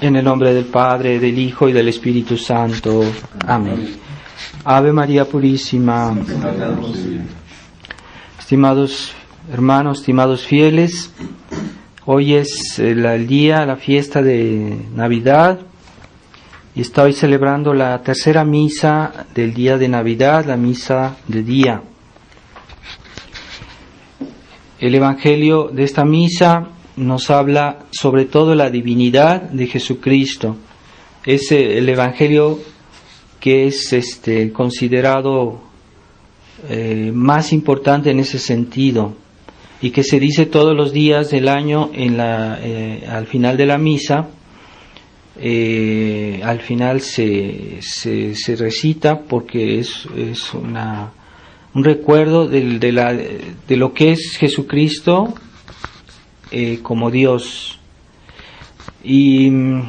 En el nombre del Padre, del Hijo y del Espíritu Santo. Amén. Ave María Purísima. Estimados hermanos, estimados fieles, hoy es la fiesta de Navidad y estoy celebrando la tercera misa del día de Navidad, la misa de día. El Evangelio de esta misa nos habla sobre todo la divinidad de Jesucristo. Es el Evangelio que es considerado más importante en ese sentido y que se dice todos los días del año al final de la misa. Al final se recita porque es un recuerdo de lo que es Jesucristo como Dios. Y en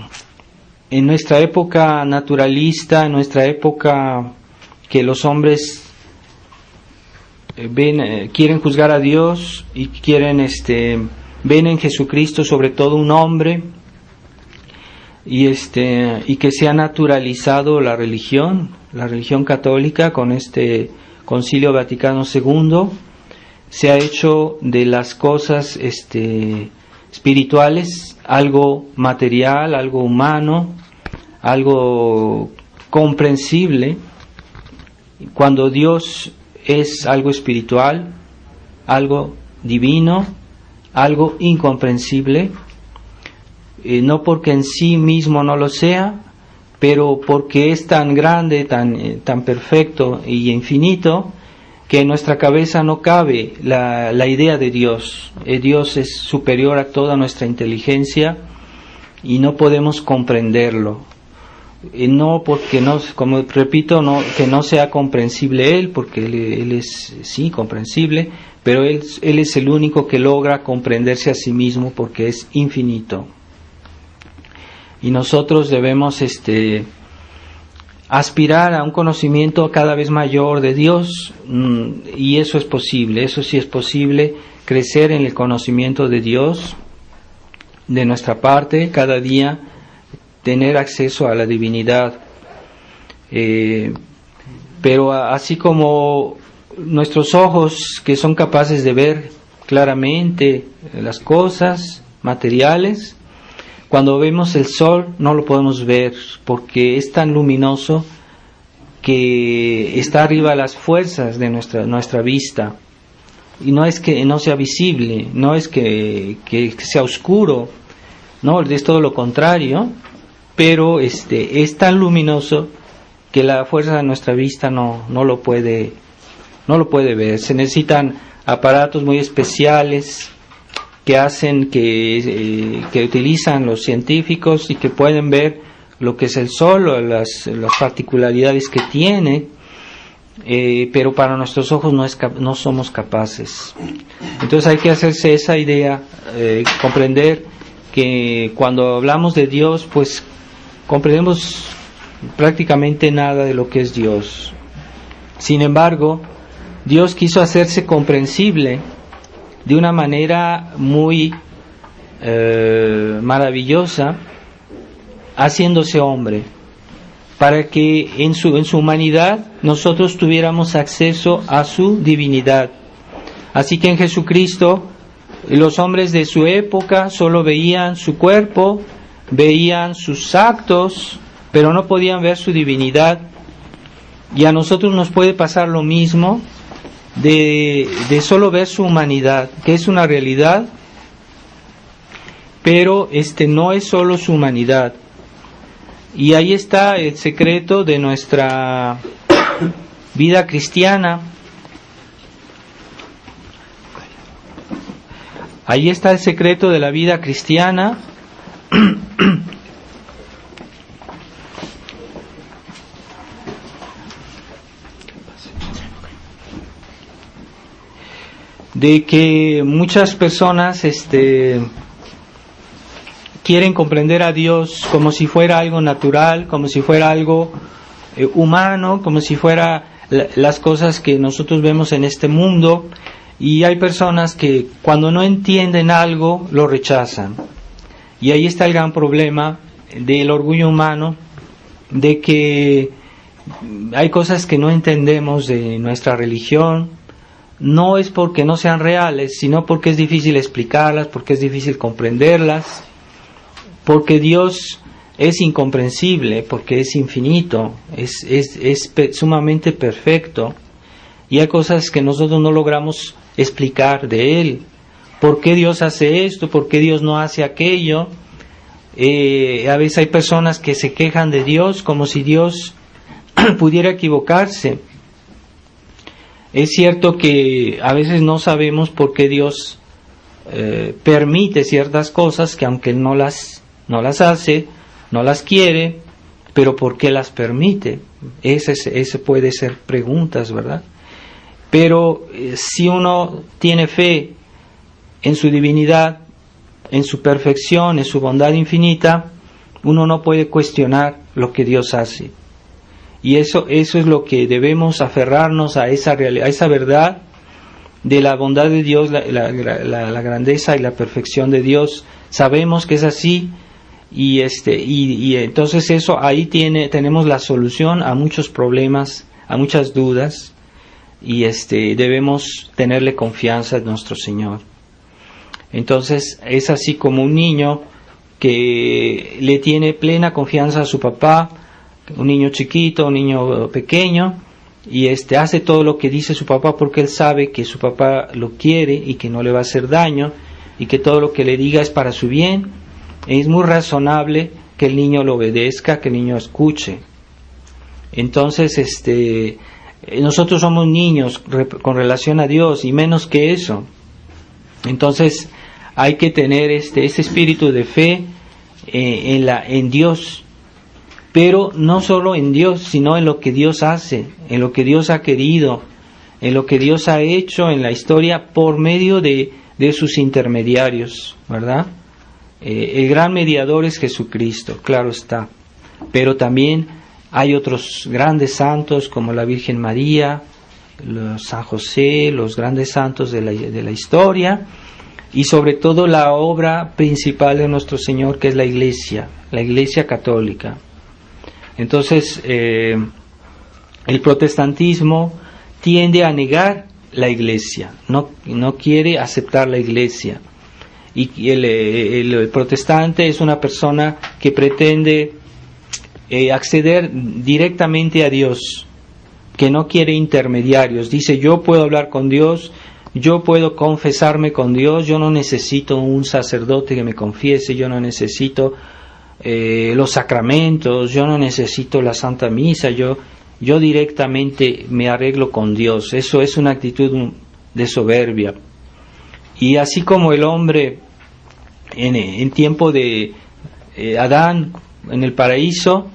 nuestra época naturalista, en nuestra época que los hombres quieren juzgar a Dios y quieren ven en Jesucristo sobre todo un hombre, y que se ha naturalizado la religión católica con este Concilio Vaticano II. Se ha hecho de las cosas espirituales algo material, algo humano, algo comprensible, cuando Dios es algo espiritual, algo divino, algo incomprensible, no porque en sí mismo no lo sea, pero porque es tan grande, tan perfecto y infinito, que en nuestra cabeza no cabe la idea de Dios. Dios es superior a toda nuestra inteligencia y no podemos comprenderlo. No porque como repito, que no sea comprensible Él, porque Él es sí comprensible, pero Él es el único que logra comprenderse a sí mismo porque es infinito. Y nosotros debemos aspirar a un conocimiento cada vez mayor de Dios, y eso es posible, eso sí es posible, crecer en el conocimiento de Dios de nuestra parte, cada día tener acceso a la divinidad. Pero así como nuestros ojos, que son capaces de ver claramente las cosas materiales, cuando vemos el sol no lo podemos ver porque es tan luminoso que está arriba de las fuerzas de nuestra vista. Y no es que no sea visible, no es que sea oscuro, no, es todo lo contrario, pero es tan luminoso que la fuerza de nuestra vista no lo puede ver. Se necesitan aparatos muy especiales que hacen que utilizan los científicos y que pueden ver lo que es el sol o las particularidades que tiene, pero para nuestros ojos no somos capaces. Entonces hay que hacerse esa idea, comprender que cuando hablamos de Dios, pues comprendemos prácticamente nada de lo que es Dios. Sin embargo, Dios quiso hacerse comprensible de una manera muy maravillosa, haciéndose hombre, para que en su humanidad nosotros tuviéramos acceso a su divinidad. Así que en Jesucristo los hombres de su época solo veían su cuerpo, veían sus actos, pero no podían ver su divinidad. Y a nosotros nos puede pasar lo mismo, de solo ver su humanidad, que es una realidad, pero no es solo su humanidad. Y ahí está el secreto de nuestra vida cristiana. Ahí está el secreto de la vida cristiana. De que muchas personas quieren comprender a Dios como si fuera algo natural, como si fuera algo humano, como si fuera las cosas que nosotros vemos en este mundo, y hay personas que cuando no entienden algo lo rechazan. Y ahí está el gran problema del orgullo humano, de que hay cosas que no entendemos de nuestra religión. No es porque no sean reales, sino porque es difícil explicarlas, porque es difícil comprenderlas, porque Dios es incomprensible, porque es infinito, es sumamente perfecto, y hay cosas que nosotros no logramos explicar de Él. ¿Por qué Dios hace esto? ¿Por qué Dios no hace aquello? A veces hay personas que se quejan de Dios como si Dios pudiera equivocarse. Es cierto que a veces no sabemos por qué Dios permite ciertas cosas que aunque Él no las hace, no las quiere, pero ¿por qué las permite? Ese puede ser preguntas, ¿verdad? Pero si uno tiene fe en su divinidad, en su perfección, en su bondad infinita, uno no puede cuestionar lo que Dios hace. Y eso es lo que debemos aferrarnos a esa verdad de la bondad de Dios, la grandeza y la perfección de Dios. Sabemos que es así, y entonces eso ahí tenemos la solución a muchos problemas, a muchas dudas, y debemos tenerle confianza en nuestro Señor. Entonces es así como un niño que le tiene plena confianza a su papá, un niño chiquito, un niño pequeño, y hace todo lo que dice su papá porque él sabe que su papá lo quiere y que no le va a hacer daño, y que todo lo que le diga es para su bien. Es muy razonable que el niño lo obedezca, que el niño escuche. Entonces, nosotros somos niños con relación a Dios, y menos que eso. Entonces, hay que tener ese espíritu de fe en Dios, pero no solo en Dios, sino en lo que Dios hace, en lo que Dios ha querido, en lo que Dios ha hecho en la historia por medio de sus intermediarios, ¿verdad? El gran mediador es Jesucristo, claro está, pero también hay otros grandes santos como la Virgen María, San José, los grandes santos de la historia, y sobre todo la obra principal de nuestro Señor, que es la Iglesia católica. Entonces, el protestantismo tiende a negar la Iglesia, no quiere aceptar la Iglesia. Y el protestante es una persona que pretende acceder directamente a Dios, que no quiere intermediarios. Dice, yo puedo hablar con Dios, yo puedo confesarme con Dios, yo no necesito un sacerdote que me confiese, yo no necesito los sacramentos, yo no necesito la Santa Misa, yo directamente me arreglo con Dios. Eso es una actitud de soberbia. Y así como el hombre en tiempo de Adán en el paraíso,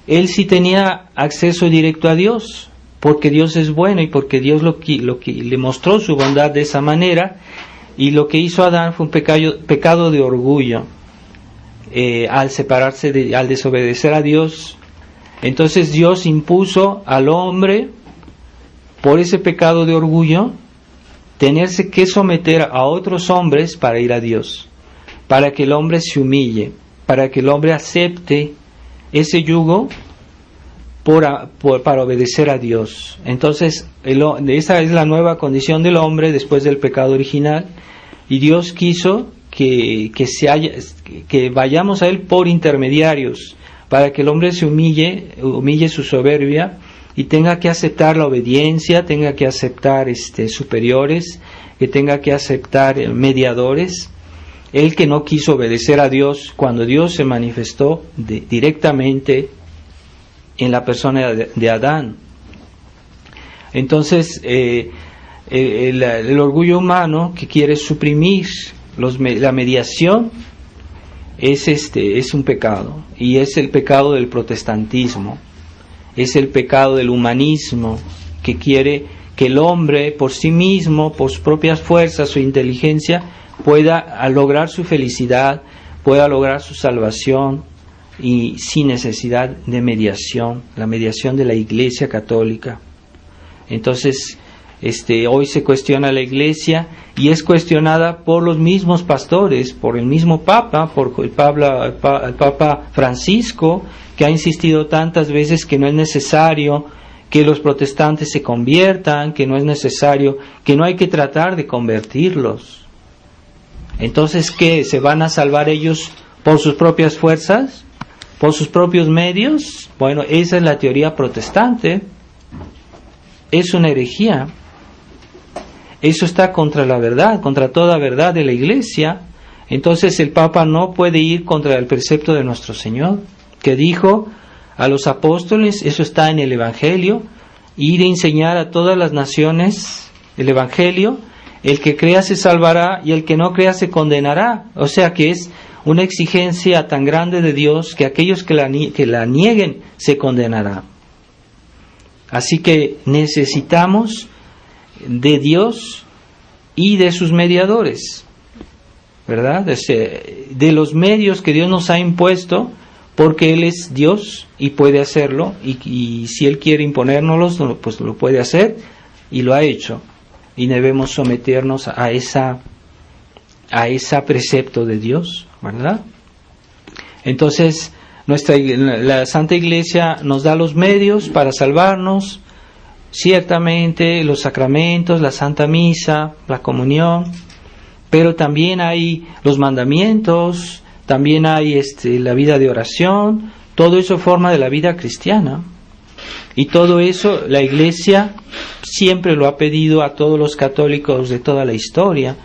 él sí tenía acceso directo a Dios, porque Dios es bueno y porque Dios lo que le mostró su bondad de esa manera, y lo que hizo Adán fue un pecado de orgullo. Al separarse, al desobedecer a Dios, entonces Dios impuso al hombre, por ese pecado de orgullo, tenerse que someter a otros hombres para ir a Dios, para que el hombre se humille, para que el hombre acepte ese yugo para obedecer a Dios. Entonces, esa es la nueva condición del hombre después del pecado original, y Dios quiso que vayamos a Él por intermediarios, para que el hombre se humille su soberbia y tenga que aceptar la obediencia, tenga que aceptar superiores, que tenga que aceptar mediadores. Él que no quiso obedecer a Dios cuando Dios se manifestó directamente en la persona de Adán. Entonces, el orgullo humano que quiere suprimir la mediación es un pecado, y es el pecado del protestantismo, es el pecado del humanismo, que quiere que el hombre por sí mismo, por sus propias fuerzas, su inteligencia, pueda lograr su felicidad, pueda lograr su salvación, y sin necesidad de mediación, la mediación de la Iglesia católica. Entonces, Hoy se cuestiona la Iglesia y es cuestionada por los mismos pastores, por el mismo Papa, por el Papa Francisco, que ha insistido tantas veces que no es necesario que los protestantes se conviertan, que no es necesario, que no hay que tratar de convertirlos. Entonces, ¿qué? ¿Se van a salvar ellos por sus propias fuerzas? ¿Por sus propios medios? Bueno, esa es la teoría protestante. Es una herejía. Eso está contra la verdad, contra toda verdad de la Iglesia. Entonces el Papa no puede ir contra el precepto de nuestro Señor, que dijo a los apóstoles, eso está en el Evangelio, ir a enseñar a todas las naciones el Evangelio, el que crea se salvará y el que no crea se condenará. O sea que es una exigencia tan grande de Dios que aquellos que la nieguen se condenarán. Así que necesitamos de Dios y de sus mediadores, ¿verdad? De los medios que Dios nos ha impuesto, porque Él es Dios y puede hacerlo, y si Él quiere imponérnoslos, pues lo puede hacer, y lo ha hecho, y debemos someternos a ese precepto de Dios, ¿verdad? Entonces, la Santa Iglesia nos da los medios para salvarnos, ciertamente los sacramentos, la Santa Misa, la comunión, pero también hay los mandamientos, también hay la vida de oración, todo eso forma de la vida cristiana. Y todo eso la Iglesia siempre lo ha pedido a todos los católicos de toda la historia.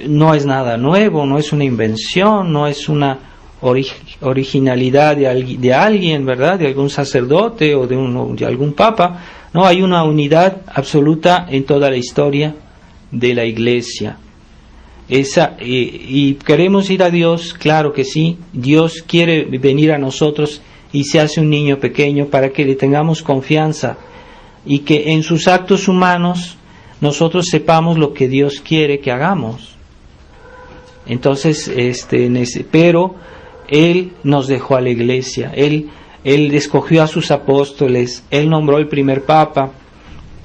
No es nada nuevo, no es una invención, no es una originalidad de alguien, ¿verdad? De algún sacerdote o de algún papa. No, hay una unidad absoluta en toda la historia de la Iglesia. Y queremos ir a Dios, claro que sí. Dios quiere venir a nosotros y se hace un niño pequeño para que le tengamos confianza y que en sus actos humanos nosotros sepamos lo que Dios quiere que hagamos. Entonces, pero Él nos dejó a la Iglesia, Él escogió a sus apóstoles, Él nombró el primer Papa,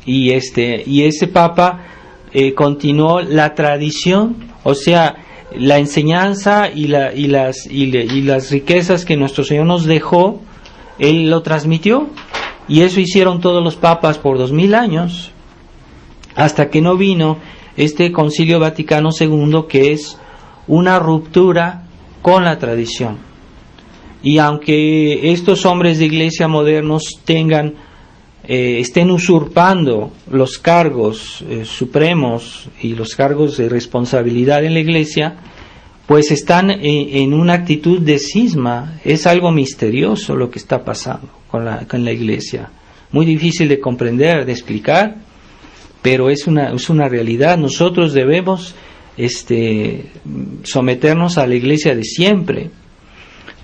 y ese Papa continuó la tradición, o sea, la enseñanza y las riquezas que nuestro Señor nos dejó, Él lo transmitió, y eso hicieron todos los papas por 2000 años, hasta que no vino este Concilio Vaticano II, que es una ruptura con la tradición. Y aunque estos hombres de iglesia modernos estén usurpando los cargos supremos y los cargos de responsabilidad en la iglesia, pues están en una actitud de cisma. Es algo misterioso lo que está pasando con la iglesia, muy difícil de comprender, de explicar, pero es una realidad. Nosotros debemos someternos a la iglesia de siempre.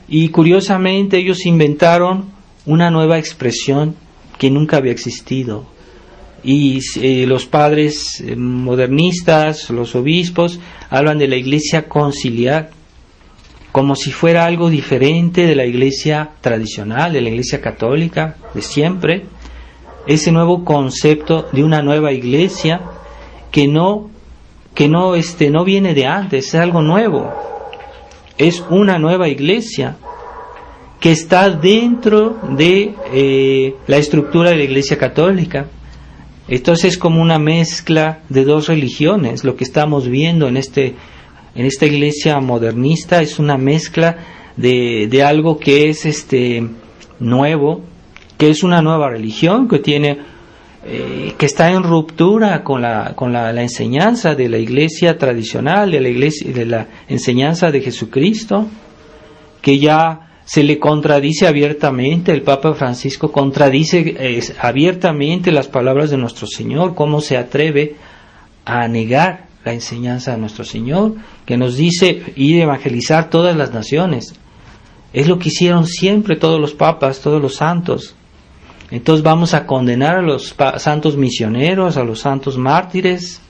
Y curiosamente ellos inventaron una nueva expresión que nunca había existido, y los padres modernistas, los obispos, hablan de la iglesia conciliar como si fuera algo diferente de la iglesia tradicional, de la iglesia católica de siempre. Ese nuevo concepto de una nueva iglesia que no viene de antes, es algo nuevo, es una nueva iglesia que está dentro de la estructura de la Iglesia Católica. Entonces es como una mezcla de dos religiones. Lo que estamos viendo en esta iglesia modernista es una mezcla de algo que es nuevo, que es una nueva religión que está en ruptura con la enseñanza de la Iglesia tradicional, de la enseñanza de Jesucristo, que ya se le contradice abiertamente. El Papa Francisco contradice abiertamente las palabras de nuestro Señor. ¿Cómo se atreve a negar la enseñanza de nuestro Señor, que nos dice ir a evangelizar todas las naciones? Es lo que hicieron siempre todos los papas, todos los santos. Entonces vamos a condenar a los santos misioneros, a los santos mártires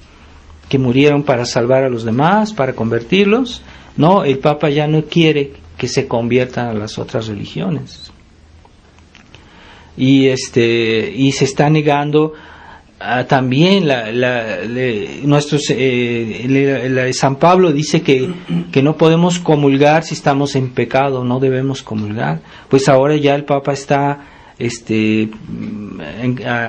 que murieron para salvar a los demás, para convertirlos. No, el Papa ya no quiere que se conviertan a las otras religiones, y se está negando también San Pablo dice que no podemos comulgar si estamos en pecado, no debemos comulgar. Pues ahora ya el Papa está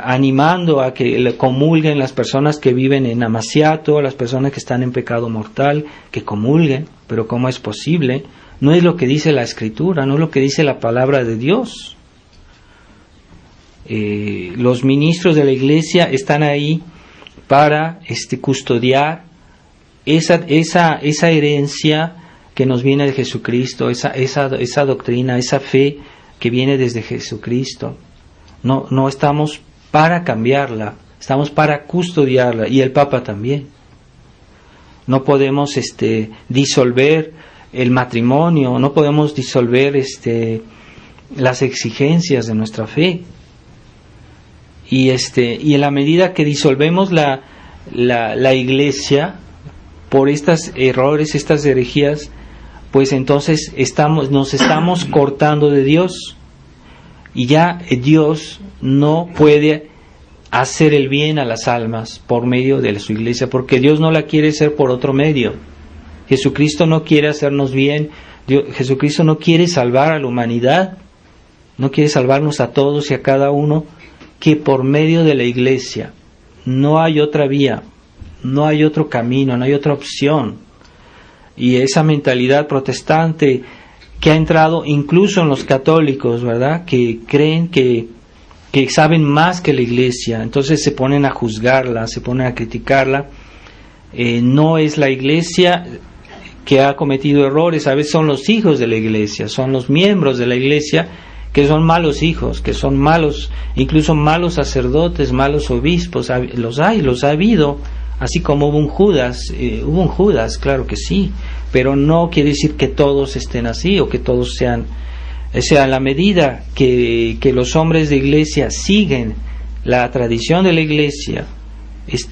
animando a que le comulguen las personas que viven en Amaciato, las personas que están en pecado mortal, que comulguen. Pero ¿cómo es posible? No es lo que dice la Escritura, no es lo que dice la palabra de Dios. Los ministros de la Iglesia están ahí para custodiar esa herencia que nos viene de Jesucristo, esa doctrina, esa fe que viene desde Jesucristo. No estamos para cambiarla, estamos para custodiarla, y el Papa también. No podemos disolver el matrimonio, no podemos disolver las exigencias de nuestra fe. Y en la medida que disolvemos la Iglesia por estos errores, estas herejías, pues entonces nos estamos cortando de Dios, y ya Dios no puede hacer el bien a las almas por medio de su Iglesia, porque Dios no la quiere hacer por otro medio. Jesucristo no quiere hacernos bien, Jesucristo no quiere salvar a la humanidad, no quiere salvarnos a todos y a cada uno, que por medio de la Iglesia. No hay otra vía, no hay otro camino, no hay otra opción. Y esa mentalidad protestante que ha entrado incluso en los católicos, ¿verdad?, que creen que saben más que la Iglesia, entonces se ponen a juzgarla, se ponen a criticarla. No es la Iglesia que ha cometido errores, a veces son los hijos de la Iglesia, son los miembros de la Iglesia que son malos hijos, que son malos, incluso malos sacerdotes, malos obispos. Los ha habido, así como hubo un Judas, claro que sí, pero no quiere decir que todos estén así, o que todos sean, o sea, a la medida que los hombres de Iglesia siguen la tradición de la Iglesia,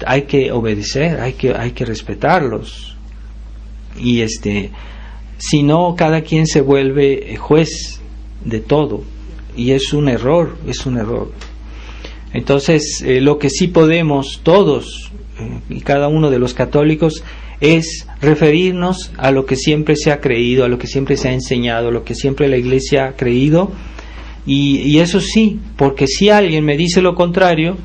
hay que obedecer, hay que respetarlos, y si no, cada quien se vuelve juez de todo, y es un error. Entonces, lo que sí podemos todos y cada uno de los católicos es referirnos a lo que siempre se ha creído, a lo que siempre se ha enseñado, a lo que siempre la Iglesia ha creído, y eso sí, porque si alguien me dice lo contrario,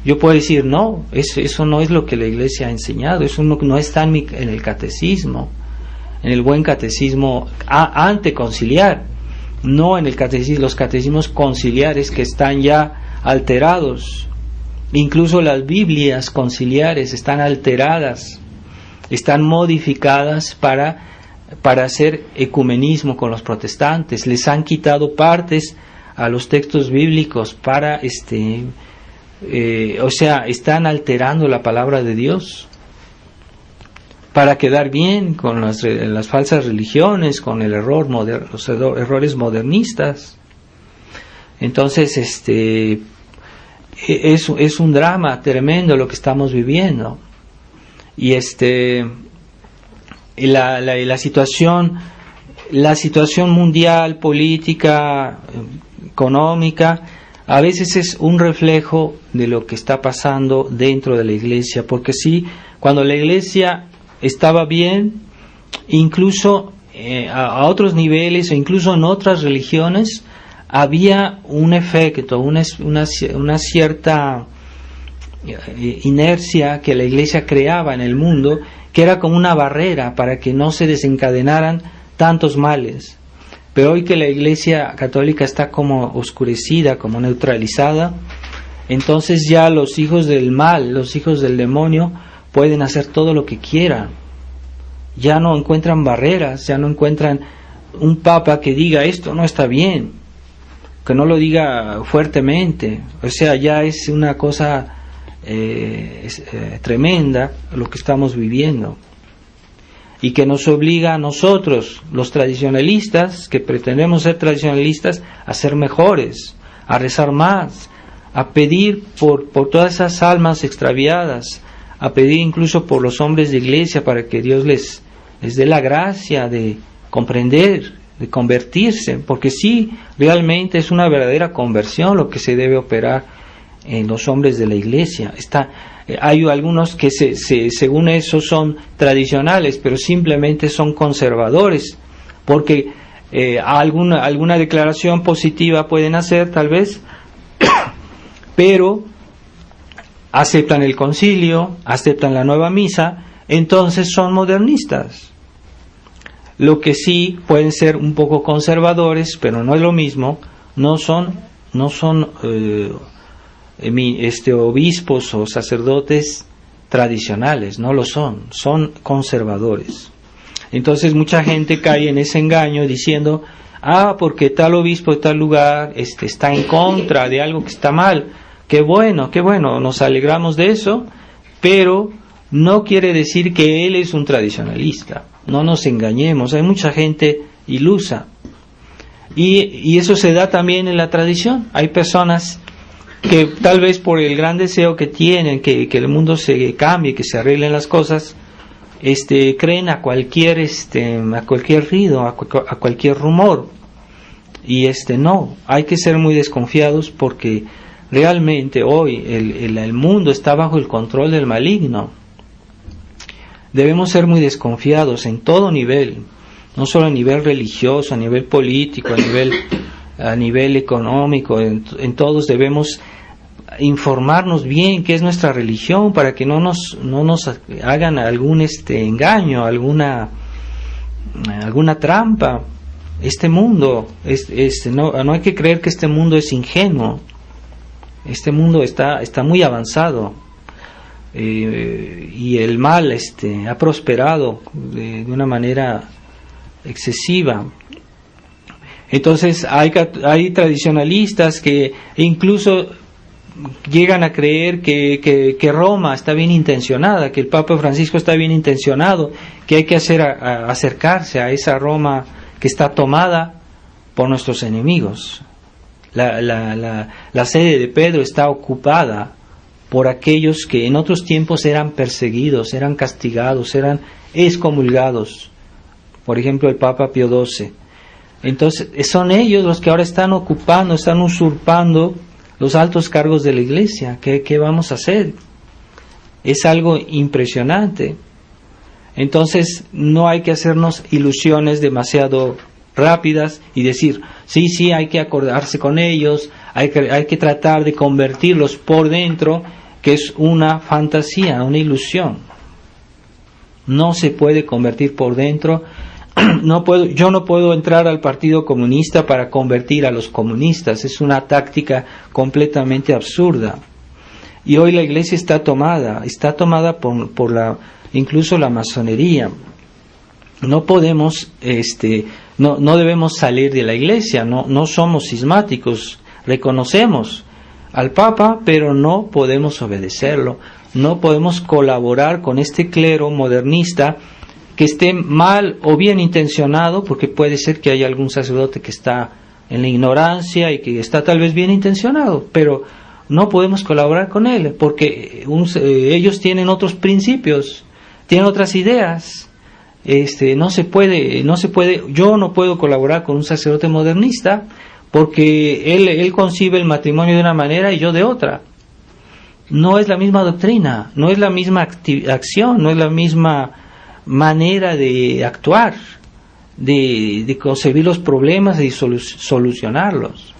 yo puedo decir, no, eso no es lo que la Iglesia ha enseñado, eso no está en el catecismo, en el buen catecismo anteconciliar, no en los catecismos conciliares, que están ya alterados. Incluso las Biblias conciliares están alteradas, están modificadas para hacer ecumenismo con los protestantes. Les han quitado partes a los textos bíblicos para están alterando la palabra de Dios para quedar bien con las falsas religiones, con el los errores modernistas. Entonces, es un drama tremendo lo que estamos viviendo. Y la situación mundial, política, económica, a veces es un reflejo de lo que está pasando dentro de la Iglesia, porque sí, cuando la Iglesia estaba bien, incluso a otros niveles o incluso en otras religiones, había un efecto, una cierta inercia que la Iglesia creaba en el mundo, que era como una barrera para que no se desencadenaran tantos males. Pero hoy que la Iglesia católica está como oscurecida, como neutralizada, entonces ya los hijos del mal, los hijos del demonio, pueden hacer todo lo que quieran. Ya no encuentran barreras, ya no encuentran un papa que diga esto no está bien, que no lo diga fuertemente. O sea, ya es una cosa tremenda lo que estamos viviendo, y que nos obliga a nosotros, los tradicionalistas, que pretendemos ser tradicionalistas, a ser mejores, a rezar más, a pedir por todas esas almas extraviadas, a pedir incluso por los hombres de Iglesia, para que Dios les dé la gracia de comprender, de convertirse, porque sí, realmente es una verdadera conversión lo que se debe operar en los hombres de la iglesia. Hay algunos que según eso son tradicionales, pero simplemente son conservadores, porque alguna declaración positiva pueden hacer tal vez, pero aceptan el concilio, aceptan la nueva misa, entonces son modernistas. Lo que sí pueden ser un poco conservadores, pero no es lo mismo, no son obispos o sacerdotes tradicionales, no lo son conservadores. Entonces mucha gente cae en ese engaño diciendo, porque tal obispo de tal lugar está en contra de algo que está mal. Qué bueno, nos alegramos de eso, pero no quiere decir que él es un tradicionalista. No nos engañemos, hay mucha gente ilusa. Y eso se da también en la tradición. Hay personas que tal vez por el gran deseo que tienen, que el mundo se cambie, que se arreglen las cosas, creen a cualquier ruido, a cualquier rumor. Y no, hay que ser muy desconfiados, porque realmente hoy el mundo está bajo el control del maligno. Debemos ser muy desconfiados en todo nivel, no solo a nivel religioso, a nivel político, a nivel económico, en todos debemos informarnos bien qué es nuestra religión, para que no nos hagan algún engaño, alguna trampa. Este mundo no hay que creer que este mundo es ingenuo. Este mundo está muy avanzado, y el mal ha prosperado de una manera excesiva. Entonces hay tradicionalistas que incluso llegan a creer que Roma está bien intencionada, que el Papa Francisco está bien intencionado, que hay que acercarse a esa Roma que está tomada por nuestros enemigos. La sede de Pedro está ocupada por aquellos que en otros tiempos eran perseguidos, eran castigados, eran excomulgados. Por ejemplo, el Papa Pío XII. Entonces, son ellos los que ahora están ocupando, están usurpando los altos cargos de la iglesia. ¿Qué vamos a hacer? Es algo impresionante. Entonces, no hay que hacernos ilusiones demasiado rápidas y decir, sí, hay que acordarse con ellos, hay que tratar de convertirlos por dentro, que es una fantasía, una ilusión. No se puede convertir por dentro. Yo no puedo entrar al Partido Comunista para convertir a los comunistas. Es una táctica completamente absurda. Y hoy la iglesia está tomada por incluso la masonería. No podemos, no debemos salir de la iglesia. No somos cismáticos. Reconocemos al Papa, pero no podemos obedecerlo. No podemos colaborar con este clero modernista que esté mal o bien intencionado, porque puede ser que haya algún sacerdote que está en la ignorancia y que está tal vez bien intencionado, pero no podemos colaborar con él, porque ellos tienen otros principios, tienen otras ideas. No se puede, yo no puedo colaborar con un sacerdote modernista, porque él concibe el matrimonio de una manera y yo de otra. No es la misma doctrina, no es la misma acción, no es la misma manera de actuar, de concebir los problemas y solucionarlos.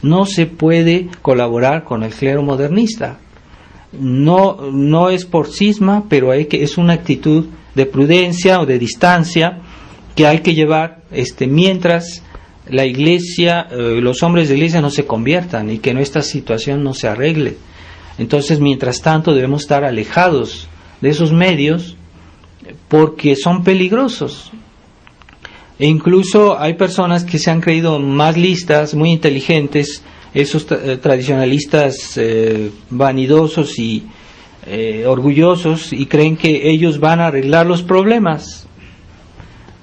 No se puede colaborar con el clero modernista. No es por cisma, pero es una actitud de prudencia o de distancia que hay que llevar mientras la iglesia, los hombres de la iglesia no se conviertan y que nuestra situación no se arregle. Entonces, mientras tanto, debemos estar alejados de esos medios, porque son peligrosos. E incluso hay personas que se han creído más listas, muy inteligentes, esos tradicionalistas vanidosos y orgullosos, y creen que ellos van a arreglar los problemas.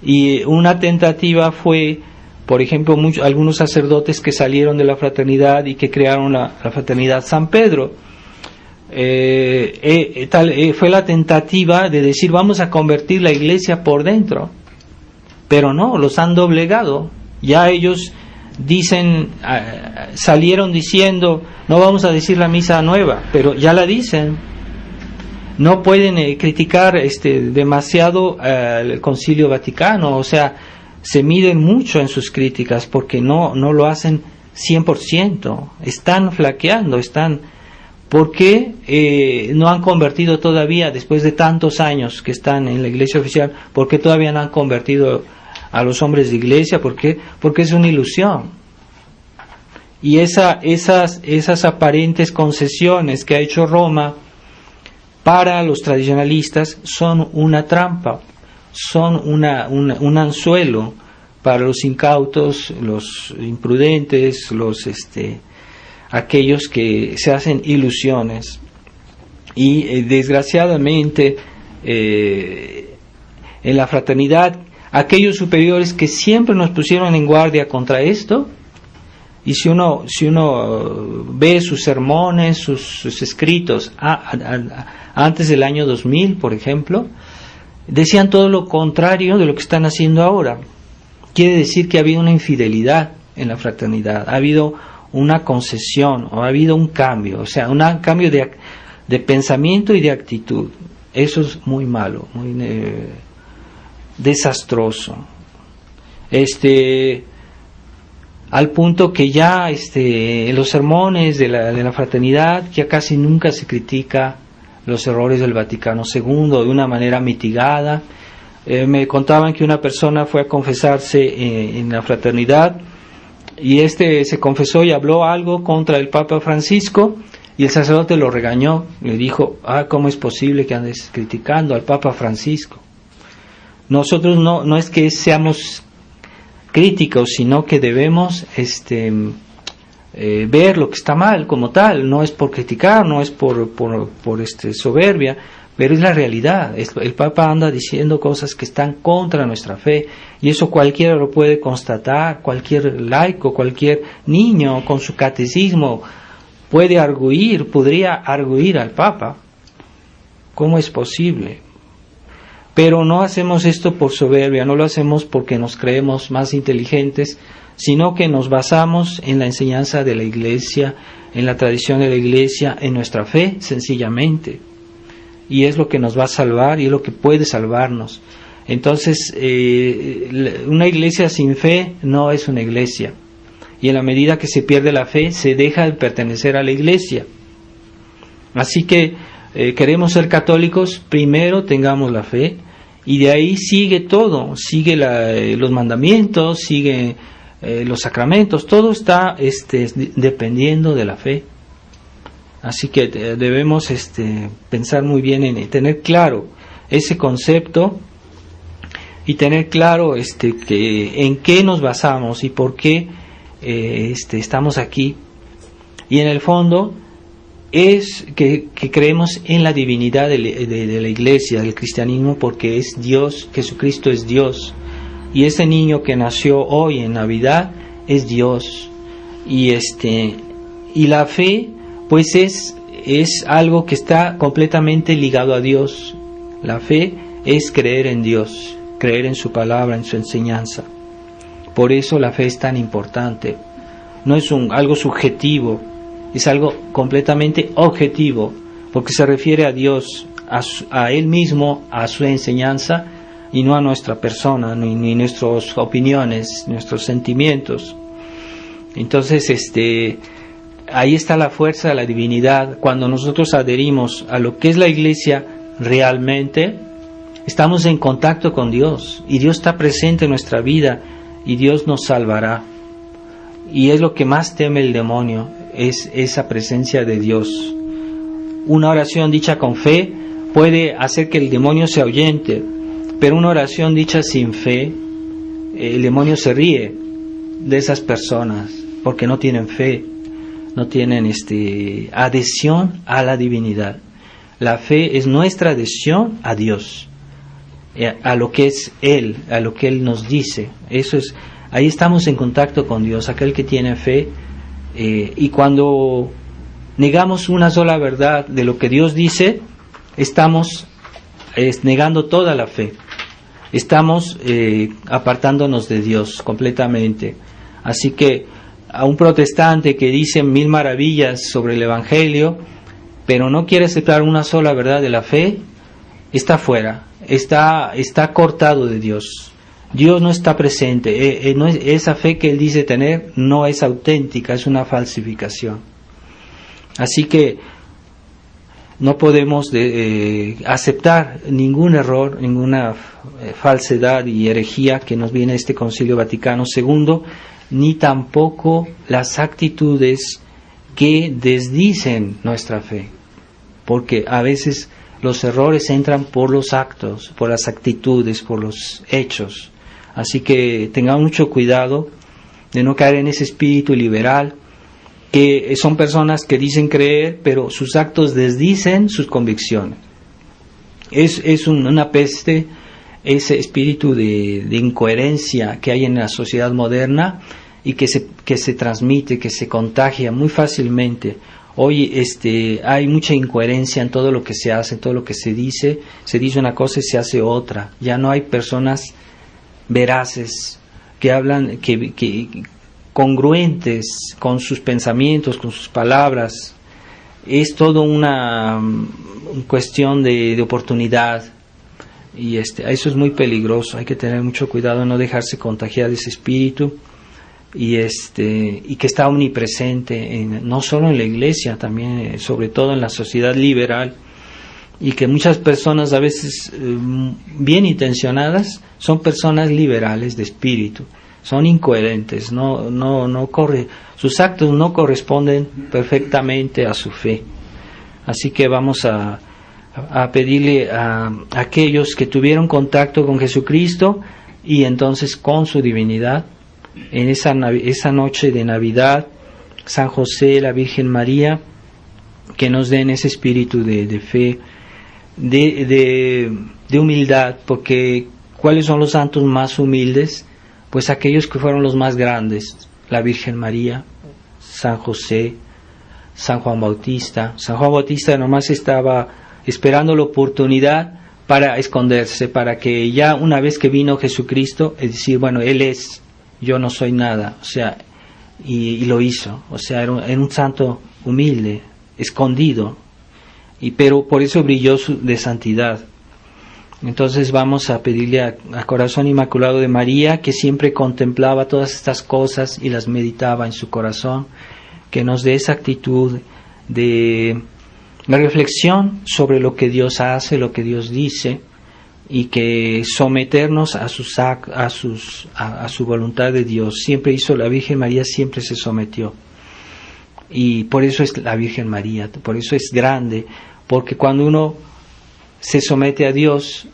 Y una tentativa fue, por ejemplo, algunos sacerdotes que salieron de la fraternidad y que crearon la fraternidad San Pedro. Fue la tentativa de decir, vamos a convertir la iglesia por dentro, pero no, los han doblegado. Ya ellos salieron diciendo, no vamos a decir la misa nueva, pero ya la dicen. No pueden criticar demasiado el Concilio Vaticano, o sea, se miden mucho en sus críticas porque no lo hacen 100%, están flaqueando, ¿por qué no han convertido todavía, después de tantos años que están en la iglesia oficial, por qué todavía no han convertido a los hombres de iglesia? ¿Por qué? Porque es una ilusión. Y esas aparentes concesiones que ha hecho Roma para los tradicionalistas son una trampa, son un anzuelo para los incautos, los imprudentes, aquellos que se hacen ilusiones. Y desgraciadamente en la fraternidad, aquellos superiores que siempre nos pusieron en guardia contra esto, y si uno ve sus sermones, sus escritos antes del año 2000, por ejemplo, decían todo lo contrario de lo que están haciendo ahora. Quiere decir que ha habido una infidelidad en la fraternidad, ha habido una concesión, o ha habido un cambio, o sea, un cambio de pensamiento y de actitud. Eso es muy malo, muy desastroso. Al punto que ya en los sermones de la fraternidad ya casi nunca se critica los errores del Vaticano II de una manera mitigada. Me contaban que una persona fue a confesarse en la fraternidad y se confesó y habló algo contra el Papa Francisco y el sacerdote lo regañó, le dijo, ¿cómo es posible que andes criticando al Papa Francisco? Nosotros no es que seamos críticos, sino que debemos ver lo que está mal como tal. No es por criticar, no es por soberbia, pero es la realidad. El Papa anda diciendo cosas que están contra nuestra fe, y eso cualquiera lo puede constatar, cualquier laico, cualquier niño con su catecismo podría arguir al Papa. ¿Cómo es posible? Pero no hacemos esto por soberbia, no lo hacemos porque nos creemos más inteligentes, sino que nos basamos en la enseñanza de la Iglesia, en la tradición de la Iglesia, en nuestra fe, sencillamente. Y es lo que nos va a salvar y es lo que puede salvarnos. Entonces, una iglesia sin fe no es una iglesia. Y en la medida que se pierde la fe, se deja de pertenecer a la Iglesia. Así que queremos ser católicos, primero tengamos la fe, y de ahí sigue todo, sigue los mandamientos, sigue los sacramentos, todo está dependiendo de la fe. Así que debemos pensar muy bien en tener claro ese concepto y tener claro que en qué nos basamos y por qué estamos aquí. Y en el fondo es que creemos en la divinidad de la Iglesia, del cristianismo, porque es Dios, Jesucristo es Dios, y ese niño que nació hoy en Navidad es Dios, y la fe pues es algo que está completamente ligado a Dios. La fe es creer en Dios, creer en su palabra, en su enseñanza. Por eso la fe es tan importante. No es algo subjetivo, es algo completamente objetivo, porque se refiere a Dios, a Él mismo, a su enseñanza, y no a nuestra persona, ni nuestras opiniones, nuestros sentimientos. Entonces, ahí está la fuerza de la divinidad. Cuando nosotros adherimos a lo que es la Iglesia realmente, estamos en contacto con Dios, y Dios está presente en nuestra vida, y Dios nos salvará. Y es lo que más teme el demonio, es esa presencia de Dios. Una oración dicha con fe puede hacer que el demonio se ahuyente, pero una oración dicha sin fe, el demonio se ríe de esas personas, porque no tienen fe, no tienen adhesión a la divinidad. La fe es nuestra adhesión a Dios, a lo que es Él, a lo que Él nos dice. Eso es, ahí estamos en contacto con Dios, aquel que tiene fe. Y cuando negamos una sola verdad de lo que Dios dice, estamos negando toda la fe, estamos apartándonos de Dios completamente. Así que a un protestante que dice 1000 maravillas sobre el Evangelio, pero no quiere aceptar una sola verdad de la fe, está fuera, está cortado de Dios. Dios no está presente. Esa fe que él dice tener no es auténtica, es una falsificación. Así que no podemos aceptar ningún error, ninguna falsedad y herejía que nos viene de este Concilio Vaticano II, ni tampoco las actitudes que desdicen nuestra fe, porque a veces los errores entran por los actos, por las actitudes, por los hechos. Así que tengamos mucho cuidado de no caer en ese espíritu liberal, que son personas que dicen creer, pero sus actos desdicen sus convicciones. Es una peste ese espíritu de incoherencia que hay en la sociedad moderna y que se transmite, que se contagia muy fácilmente. Hoy hay mucha incoherencia en todo lo que se hace, en todo lo que se dice una cosa y se hace otra. Ya no hay personas veraces que hablan, que congruentes con sus pensamientos, con sus palabras. Es todo una cuestión de oportunidad, y eso es muy peligroso. Hay que tener mucho cuidado de no dejarse contagiar de ese espíritu, y que está omnipresente no solo en la iglesia, también sobre todo en la sociedad liberal, y que muchas personas, a veces bien intencionadas, son personas liberales de espíritu, son incoherentes, sus actos no corresponden perfectamente a su fe. Así que vamos a pedirle a aquellos que tuvieron contacto con Jesucristo y entonces con su divinidad, en esa noche de Navidad, San José, la Virgen María, que nos den ese espíritu de fe, de humildad, porque ¿cuáles son los santos más humildes? Pues aquellos que fueron los más grandes: la Virgen María, San José, San Juan Bautista. San Juan Bautista nomás estaba esperando la oportunidad para esconderse, para que ya una vez que vino Jesucristo, es decir, bueno, Él es, yo no soy nada, o sea, y lo hizo. O sea, era un santo humilde, escondido, pero por eso brilló de santidad. Entonces vamos a pedirle a Corazón Inmaculado de María, que siempre contemplaba todas estas cosas y las meditaba en su corazón, que nos dé esa actitud de reflexión sobre lo que Dios hace, lo que Dios dice, y que someternos a su voluntad de Dios. Siempre hizo la Virgen María, siempre se sometió, y por eso es la Virgen María, por eso es grande, porque cuando uno se somete a Dios,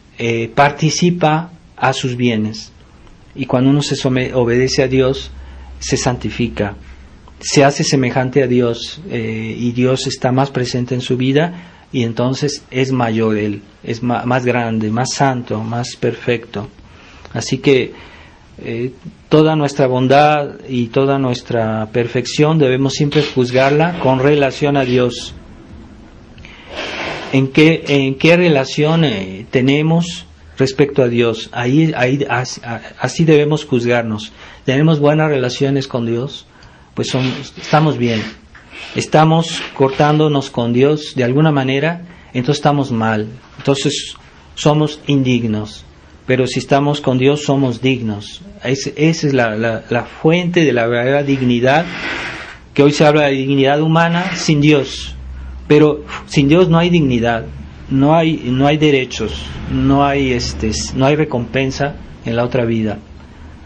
participa a sus bienes, y cuando uno obedece a Dios, se santifica, se hace semejante a Dios, y Dios está más presente en su vida, y entonces es mayor Él, es más grande, más santo, más perfecto. Así que toda nuestra bondad y toda nuestra perfección debemos siempre juzgarla con relación a Dios. ¿En qué relación tenemos respecto a Dios? Así debemos juzgarnos. ¿Tenemos buenas relaciones con Dios? Pues estamos bien. Estamos cortándonos con Dios de alguna manera, entonces estamos mal. Entonces somos indignos. Pero si estamos con Dios, somos dignos. Esa es la fuente de la verdadera dignidad, que hoy se habla de dignidad humana sin Dios. Pero sin Dios no hay dignidad, no hay derechos, no hay recompensa en la otra vida.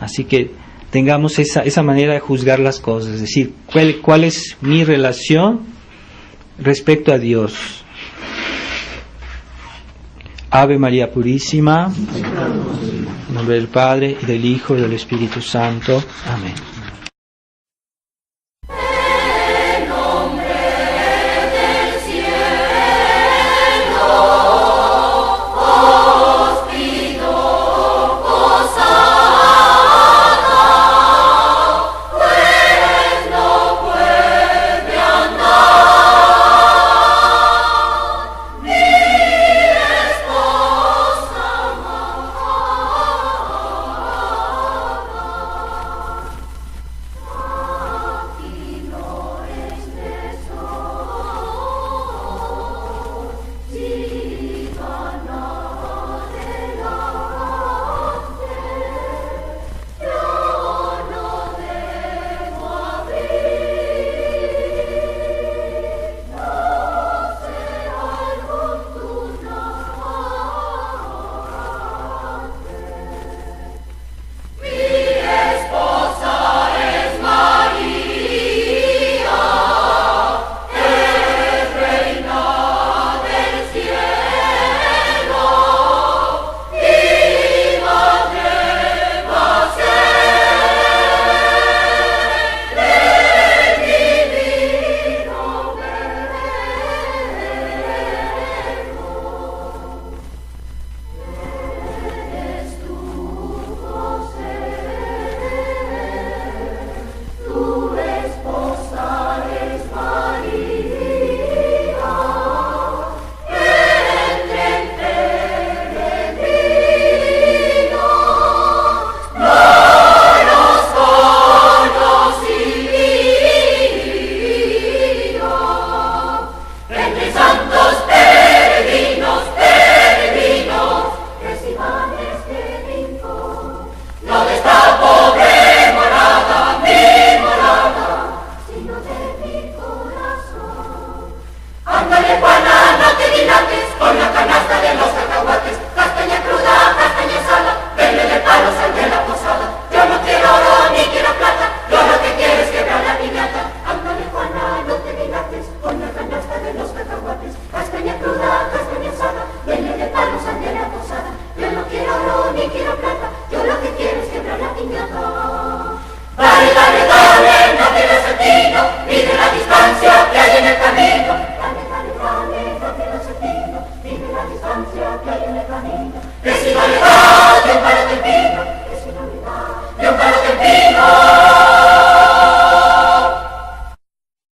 Así que tengamos esa manera de juzgar las cosas, es decir, ¿cuál es mi relación respecto a Dios? Ave María Purísima, en nombre del Padre, y del Hijo, y del Espíritu Santo. Amén.